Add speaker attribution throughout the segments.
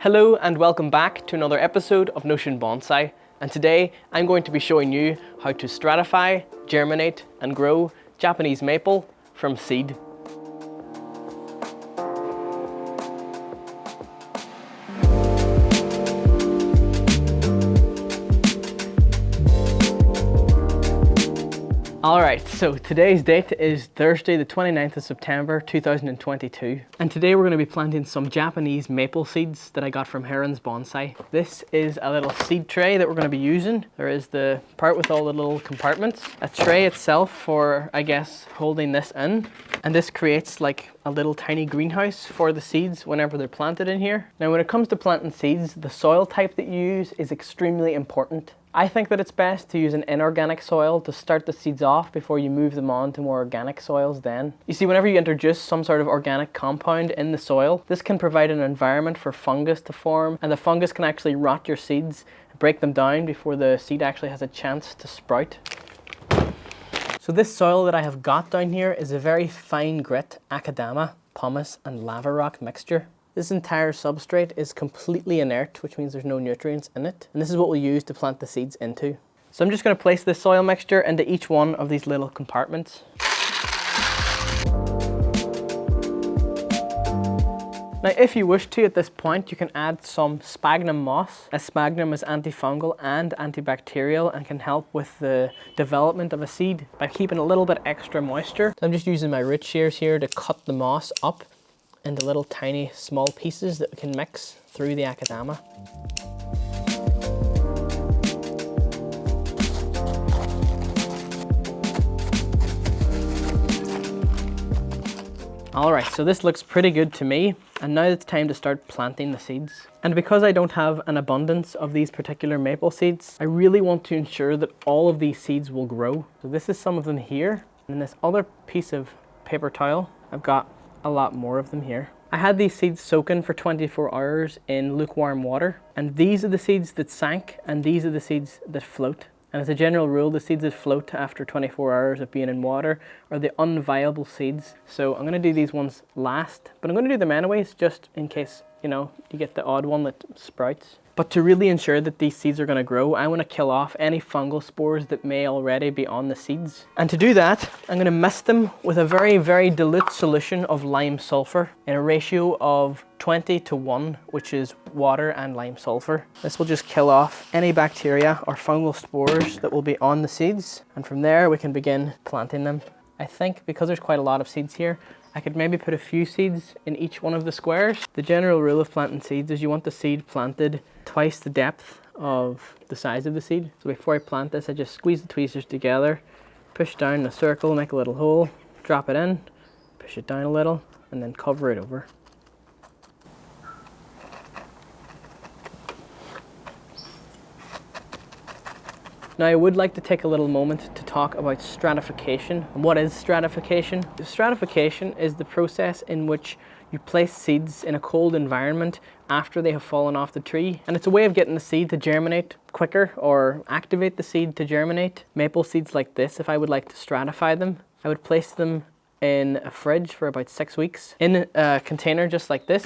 Speaker 1: Hello and welcome back to another episode of Notion Bonsai, and today I'm going to be showing you how to stratify, germinate and grow Japanese maple from seed. Alright, so today's date is Thursday the 29th of September 2022, and today we're going to be planting some Japanese maple seeds that I got from Herons Bonsai. This is a little seed tray that we're going to be using. There is the part with all the little compartments, a tray itself for, I guess, holding this in, and this creates like a little tiny greenhouse for the seeds whenever they're planted in here. Now when it comes to planting seeds, the soil type that you use is extremely important. I think that it's best to use an inorganic soil to start the seeds off before you move them on to more organic soils then. You see, whenever you introduce some sort of organic compound in the soil, this can provide an environment for fungus to form, and the fungus can actually rot your seeds, break them down before the seed actually has a chance to sprout. So this soil that I have got down here is a very fine grit akadama, pumice and lava rock mixture. This entire substrate is completely inert, which means there's no nutrients in it. And this is what we'll use to plant the seeds into. So I'm just going to place this soil mixture into each one of these little compartments. Now if you wish to at this point, you can add some sphagnum moss, as sphagnum is antifungal and antibacterial and can help with the development of a seed by keeping a little bit extra moisture. So I'm just using my root shears here to cut the moss up into little tiny small pieces that we can mix through the akadama. Alright, so this looks pretty good to me, and now it's time to start planting the seeds. And because I don't have an abundance of these particular maple seeds, I really want to ensure that all of these seeds will grow. So this is some of them here, and in this other piece of paper towel, I've got a lot more of them here. I had these seeds soaking for 24 hours in lukewarm water, and these are the seeds that sank and these are the seeds that float. And as a general rule, the seeds that float after 24 hours of being in water are the unviable seeds. So I'm going to do these ones last, but I'm going to do them anyways, just in case, you get the odd one that sprouts. But to really ensure that these seeds are going to grow, I want to kill off any fungal spores that may already be on the seeds. And to do that, I'm going to mist them with a very, very dilute solution of lime sulphur in a ratio of 20:1, which is water and lime sulphur. This will just kill off any bacteria or fungal spores that will be on the seeds. And from there, we can begin planting them. I think because there's quite a lot of seeds here, I could maybe put a few seeds in each one of the squares. The general rule of planting seeds is you want the seed planted twice the depth of the size of the seed. So before I plant this, I just squeeze the tweezers together, push down the circle, make a little hole, drop it in, push it down a little, and then cover it over. Now I would like to take a little moment to talk about stratification. And what is stratification? Stratification is the process in which you place seeds in a cold environment after they have fallen off the tree. And it's a way of getting the seed to germinate quicker or activate the seed to germinate. Maple seeds like this, if I would like to stratify them, I would place them in a fridge for about 6 weeks in a container just like this.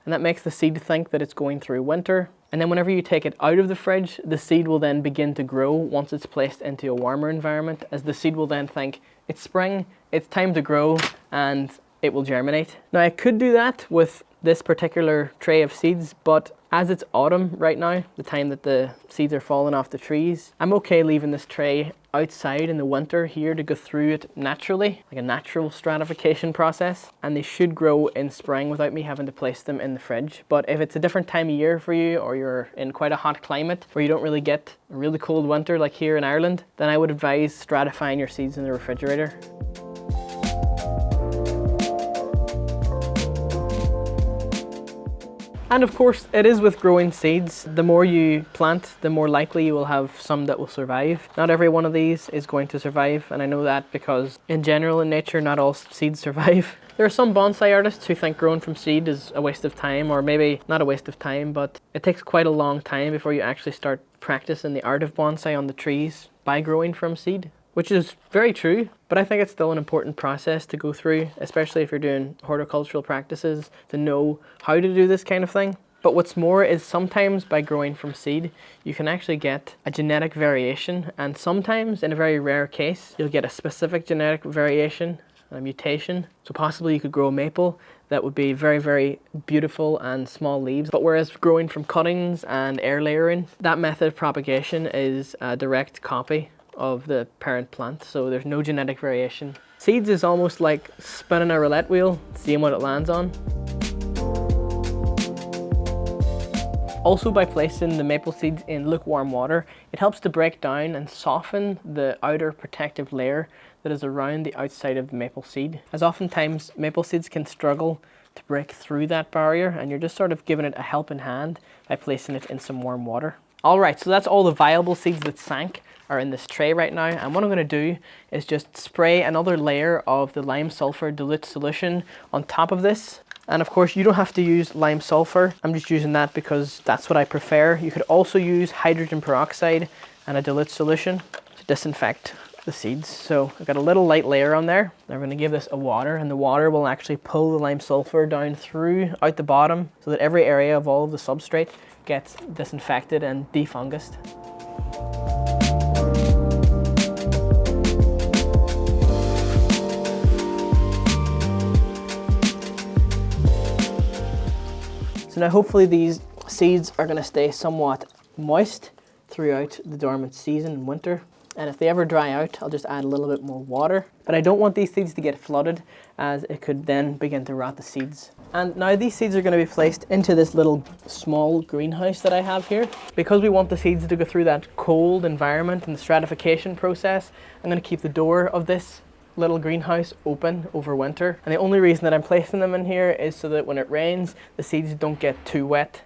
Speaker 1: And that makes the seed think that it's going through winter. And then whenever you take it out of the fridge, the seed will then begin to grow once it's placed into a warmer environment, as the seed will then think it's spring, it's time to grow, and it will germinate. Now I could do that with this particular tray of seeds, but as it's autumn right now, the time that the seeds are falling off the trees, I'm okay leaving this tray outside in the winter here to go through it naturally, like a natural stratification process, and they should grow in spring without me having to place them in the fridge. But if it's a different time of year for you, or you're in quite a hot climate where you don't really get a really cold winter like here in Ireland, then I would advise stratifying your seeds in the refrigerator. And of course, it is with growing seeds. The more you plant, the more likely you will have some that will survive. Not every one of these is going to survive, and I know that because in general in nature, not all seeds survive. There are some bonsai artists who think growing from seed is a waste of time, or maybe not a waste of time, but it takes quite a long time before you actually start practicing the art of bonsai on the trees by growing from seed. Which is very true, but I think it's still an important process to go through, especially if you're doing horticultural practices, to know how to do this kind of thing. But what's more is sometimes by growing from seed, you can actually get a genetic variation, and sometimes, in a very rare case, you'll get a specific genetic variation, a mutation. So possibly you could grow a maple that would be very, very beautiful and small leaves. But whereas growing from cuttings and air layering, that method of propagation is a direct copy of the parent plant, so there's no genetic variation. Seeds is almost like spinning a roulette wheel, seeing what it lands on. Also, by placing the maple seeds in lukewarm water, it helps to break down and soften the outer protective layer that is around the outside of the maple seed, as oftentimes maple seeds can struggle to break through that barrier, and you're just sort of giving it a helping hand by placing it in some warm water. Alright, so that's all the viable seeds that sank are in this tray right now, and what I'm going to do is just spray another layer of the lime sulphur dilute solution on top of this. And of course, you don't have to use lime sulphur. I'm just using that because that's what I prefer. You could also use hydrogen peroxide and a dilute solution to disinfect the seeds. So I've got a little light layer on there. Now we're going to give this a water, and the water will actually pull the lime sulphur down through out the bottom so that every area of all of the substrate gets disinfected and defungused. So now hopefully these seeds are going to stay somewhat moist throughout the dormant season in winter. And if they ever dry out, I'll just add a little bit more water. But I don't want these seeds to get flooded, as it could then begin to rot the seeds. And now these seeds are going to be placed into this little small greenhouse that I have here. Because we want the seeds to go through that cold environment and the stratification process, I'm going to keep the door of this little greenhouse open over winter. And the only reason that I'm placing them in here is so that when it rains, the seeds don't get too wet.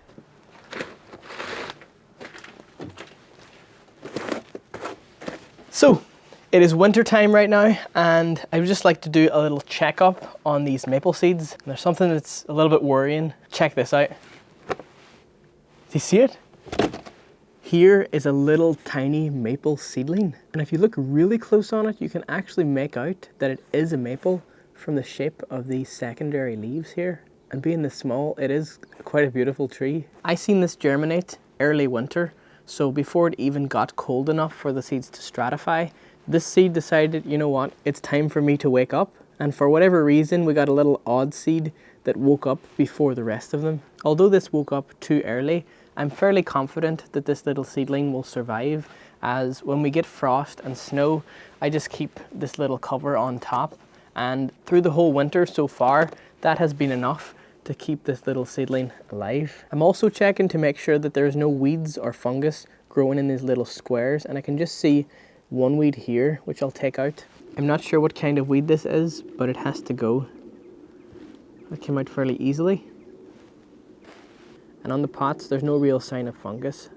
Speaker 1: So it is winter time right now, and I would just like to do a little checkup on these maple seeds. And there's something that's a little bit worrying. Check this out. Do you see it? Here is a little tiny maple seedling, and if you look really close on it, you can actually make out that it is a maple from the shape of these secondary leaves here. And being this small, it is quite a beautiful tree. I seen this germinate early winter, so before it even got cold enough for the seeds to stratify, this seed decided, you know what, it's time for me to wake up. And for whatever reason, we got a little odd seed that woke up before the rest of them. Although this woke up too early, I'm fairly confident that this little seedling will survive, as when we get frost and snow, I just keep this little cover on top, and through the whole winter so far, that has been enough to keep this little seedling alive. I'm also checking to make sure that there's no weeds or fungus growing in these little squares, and I can just see one weed here, which I'll take out. I'm not sure what kind of weed this is, but it has to go. It came out fairly easily. And on the pots, there's no real sign of fungus.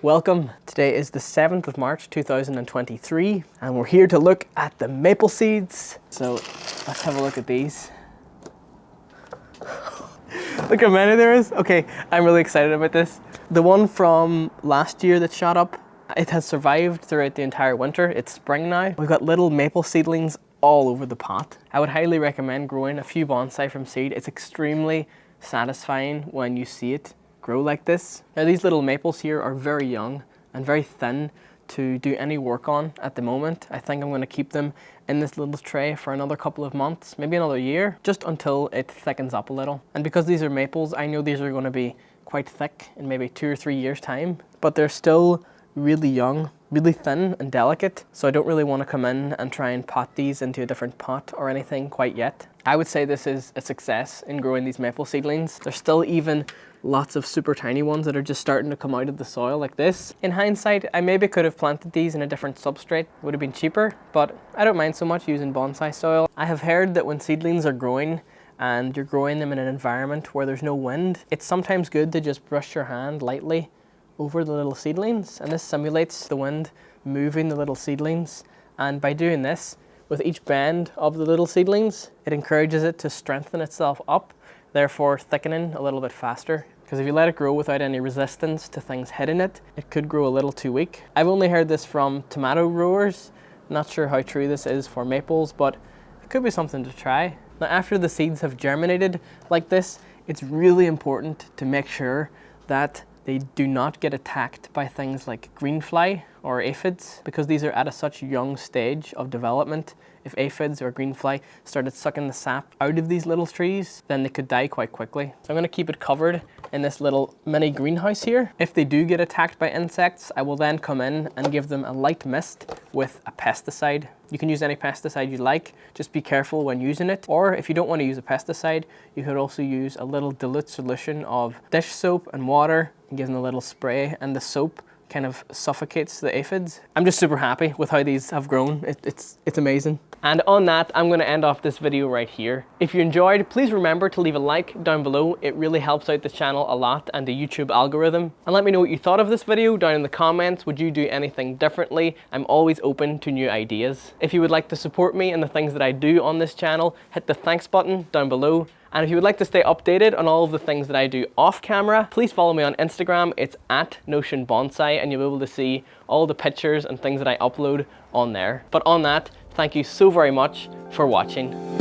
Speaker 1: Welcome. Today is the 7th of March 2023, and we're here to look at the maple seeds. So let's have a look at these. Look how many there is. Okay, I'm really excited about this. The one from last year that shot up, it has survived throughout the entire winter. It's spring now. We've got little maple seedlings all over the pot. I would highly recommend growing a few bonsai from seed. It's extremely satisfying when you see it grow like this. Now these little maples here are very young and very thin to do any work on at the moment. I think I'm going to keep them in this little tray for another couple of months, maybe another year, just until it thickens up a little. And because these are maples, I know these are going to be quite thick in maybe 2 or 3 years time, but they're still really young, really thin and delicate, so I don't really want to come in and try and pot these into a different pot or anything quite yet. I would say this is a success in growing these maple seedlings. There's still even lots of super tiny ones that are just starting to come out of the soil like this. In hindsight, I maybe could have planted these in a different substrate. It would have been cheaper, but I don't mind so much using bonsai soil. I have heard that when seedlings are growing and you're growing them in an environment where there's no wind, it's sometimes good to just brush your hand lightly over the little seedlings, and this simulates the wind moving the little seedlings. And by doing this, with each bend of the little seedlings, it encourages it to strengthen itself up, therefore thickening a little bit faster. Because if you let it grow without any resistance to things hitting it, it could grow a little too weak. I've only heard this from tomato growers. Not sure how true this is for maples, but it could be something to try. Now after the seeds have germinated like this, It's really important to make sure that they do not get attacked by things like greenfly or aphids, because these are at such young stage of development. If aphids or greenfly started sucking the sap out of these little trees, then they could die quite quickly. So I'm going to keep it covered in this little mini greenhouse here. If they do get attacked by insects, I will then come in and give them a light mist with a pesticide. You can use any pesticide you like, just be careful when using it. Or if you don't want to use a pesticide, you could also use a little dilute solution of dish soap and water and give them a little spray, and the soap kind of suffocates the aphids. I'm just super happy with how these have grown. It's amazing. And on that, I'm going to end off this video right here. If you enjoyed, please remember to leave a like down below. It really helps out the channel a lot and the YouTube algorithm. And let me know what you thought of this video down in the comments. Would you do anything differently? I'm always open to new ideas. If you would like to support me in the things that I do on this channel, hit the thanks button down below. And if you would like to stay updated on all of the things that I do off camera, please follow me on Instagram. It's at notionbonsai, and you'll be able to see all the pictures and things that I upload on there. But on that, thank you so very much for watching.